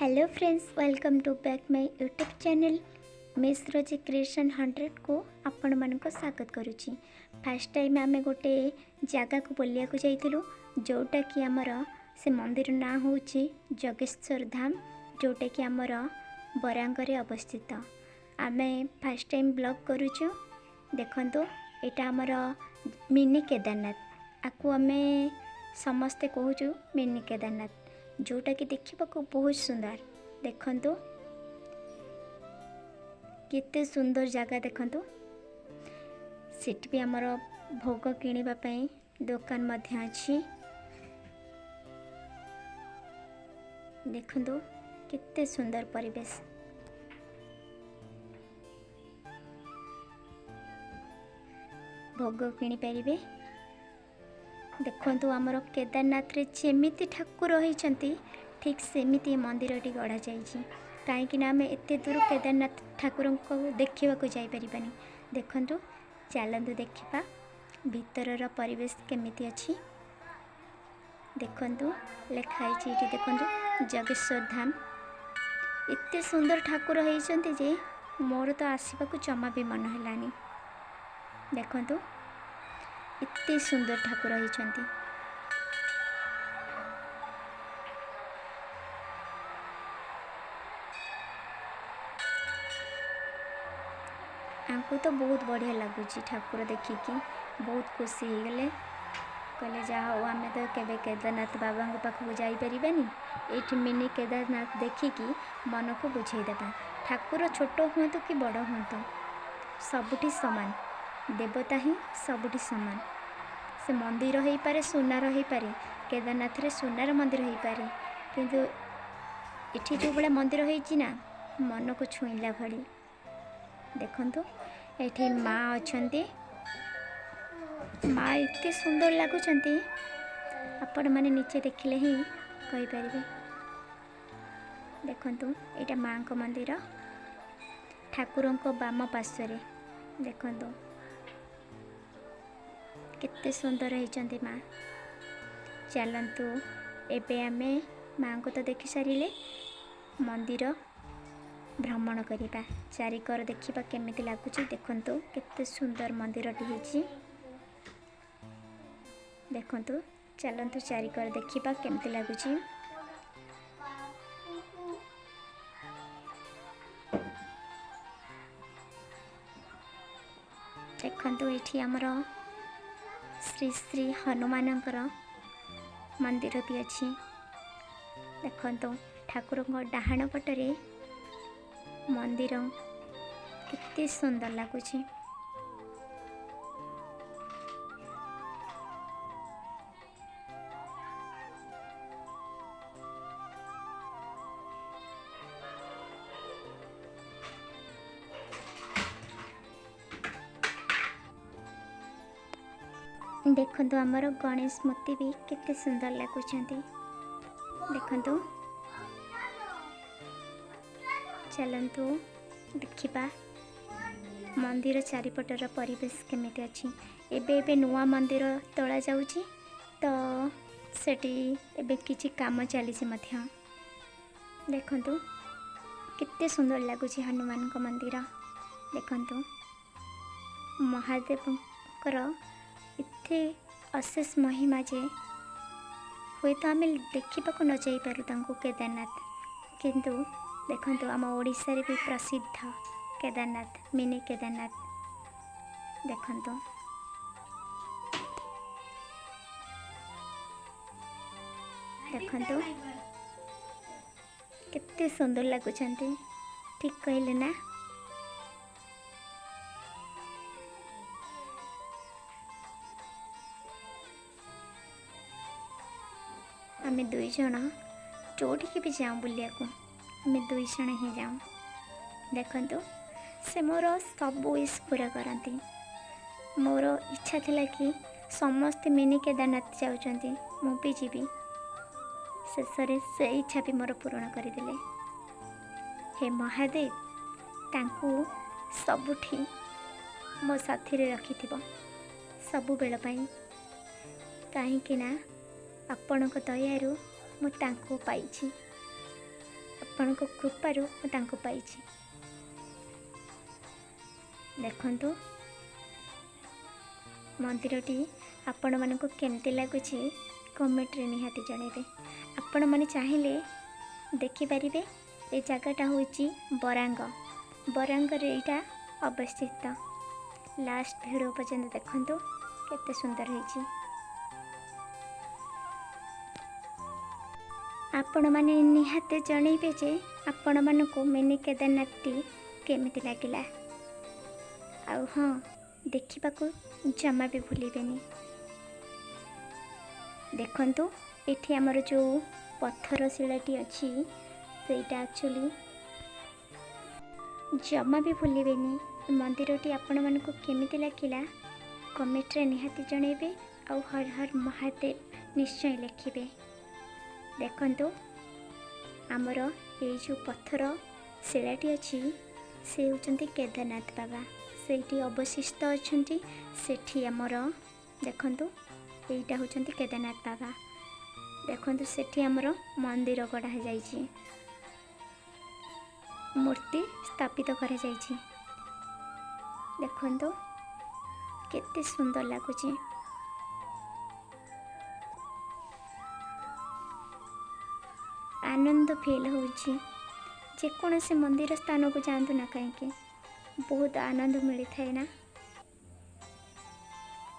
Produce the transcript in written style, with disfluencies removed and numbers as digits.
Hello friends, welcome to back my YouTube channel miss Rosy creation 100 को आपण मानक स्वागत करुच्ची। फास्ट टाइम आम गोटे जगह को बुलिया को जाइलु जोटा कि आमर से मंदिर ना हूँ जगेश्वर धाम, जोटा कि आमर बरांगरे अवस्थित। आम फास्ट टाइम ब्लॉग करुचु। देखंतु एटा आमर मिनी केदारनाथ, आपको आम समस्ते कहूँ मिनी केदारनाथ, जोटा कि देखा बहुत सुंदर। देखंतु केते सुंदर जगह, देखंतु सेठ भी आमर भोग किनिबा पई दुकान मध्य अछि। देखंतु केते सुंदर परिवेश। भोग किनि परिबे। देखंतु आमर केदारनाथ रे जेमिति ठाकुर रहिचंती ठीक सेमिति मंदिरटी गढ़ा जाइछि। कहीं आम एत दूर केदारनाथ ठाकुर को देखा जाई परिबानी। देखंतु चलतु देखा भीतर परिवेश केमिति अछि। देखंतु लिखाई ये, देखंतु जगेश्वर धाम। एते सुंदर ठाकुर होइचंती जे मोर तो आसवाक जमा भी मन हेलानी। देखंतु एते सुंदर ठाकुर होइचंती। आंको तो बहुत बढ़िया लगुच ठाकुर देखिकी, बहुत खुशी हो गले। कहले जहाँ हो आम तो केबे केदारनाथ बाबा पाखक जापरानी, ये मिनी केदारनाथ देखिकी मन को बुझेदेबा। ठाकुर छोट हूँ कि बड़ हूँ, सबुठी सामान, देवता ही सबुठी सामान। से मंदिर हो पारे, सुनार हो पारे, केदारनाथ रे सुनार मंदिर हो पारे, किंतु इठी जो बड़ा मंदिर होइछि ना मन को छुईला भली। देखंतु एठी माँ अछंती, माँ इतने सुंदर लगुचंती, आपण माने नीचे देखिले ही कहि परिबे। देखंतु एटा माँ को मंदिर, ठाकुरों को बाम पार्श्वे। देखंतु केते सुंदर होइचंती माँ। चलंतु एबे आमे माँ को तो देखि सारिले, मंदिर भ्रमण करिबा, चारिकर देखिबा केमिति लागुची। देखंतु केते सुंदर मंदिरटी होइची। देखंतु चलंतु चारिकर देखिबा केमिति लागुची। देखंतु एठी हमर श्री श्री हनुमानकर मंदिर भी अच्छी। देखंतु ठाकुर डाहाण पटरे मंदिर कितने सुंदर लगुच। देखंतु आमर गणेश मूर्ति भी कितने सुंदर लगुचंती। देखंतु चलंतु देखिबा मंदिर चारिपटर परिवेश केमिति अछि। एबे एबे नुआ मंदिर तोला जाउची, तो सेठी एबे किछि काम चलीछि मध्य। देखंतु कितने सुंदर लगुची हनुमान को मंदिर। देखंतु महादेवकर इथे अशेष महिमा जे हुए तो आम देखा न जापरू तांको केदारनाथ, किंतु देखंतु आम ओडिशा रे भी प्रसिद्ध केदारनाथ, मिनी केदारनाथ। देखंतु देखंतु केते सुंदर लगुचंती, ठीक कहले ना। आमे दुई जण जोठी भी जाऊँ बुलिया को, आमे दुई जण ही जाऊँ। देखंतु से मोर सब विश पूरा करती। मोर इच्छा थिला कि समस्ते मिनी केदारनाथ जाउचंती, मु भी जीवी। शेषरे से इच्छा भी मोर पूर्ण करदेले। हे महादेव, तांकु सबुठी मो साथी रे रखिथिबो सबु बेल पई, काहेकि ना आपणक दयारू मु तांको पाइछि। ଆପଣଙ୍କ कृपारू ମୁଁ पाइछि। देखंतु मंदिरटी आपण मानक केमती लगुच कमेंट रे निहाती जणेबे। आपण माने चाहिले देखिपारे ये जगटा हूँ बरांग रे एटा अवस्थित। लास्ट वीडियो पर्यंत देखंतु केते सुंदर होईछि। आपण माने निहाते जणेबे जे आपण मानकु मिनी केदारनाथटी केमिति लागिला। आउ हाँ देखिबाकू जमा भी भूलिबेनी। देखंतु एठी हमर जो पत्थर शिलाटी अच्छी सेटा एक्चुअली जमा भी भूलिबेनी। मंदिरटी आपण मानकु केमिति लागिला कमेंट रे निहाती जणेबे। आउ हर हर महादेव निश्चय लिखिबे। देखंतु आमर ये जो पत्थर शिलाटी अच्छी से होचंती केदारनाथ बाबा सेठी अवशिष्ट अच्छी। सेठी आमर देखंतु एटा होचंती केदारनाथ बाबा। देखंतु सेठी आमर मंदिर गढ़ा जाइछि, मूर्ति स्थापित करा जाइछि। देखंतु केते सुंदर लागुछि। आनंद फील होछि। जेकोसी मंदिर स्थान को जातु ना कहीं बहुत आनंद मिली थाए ना।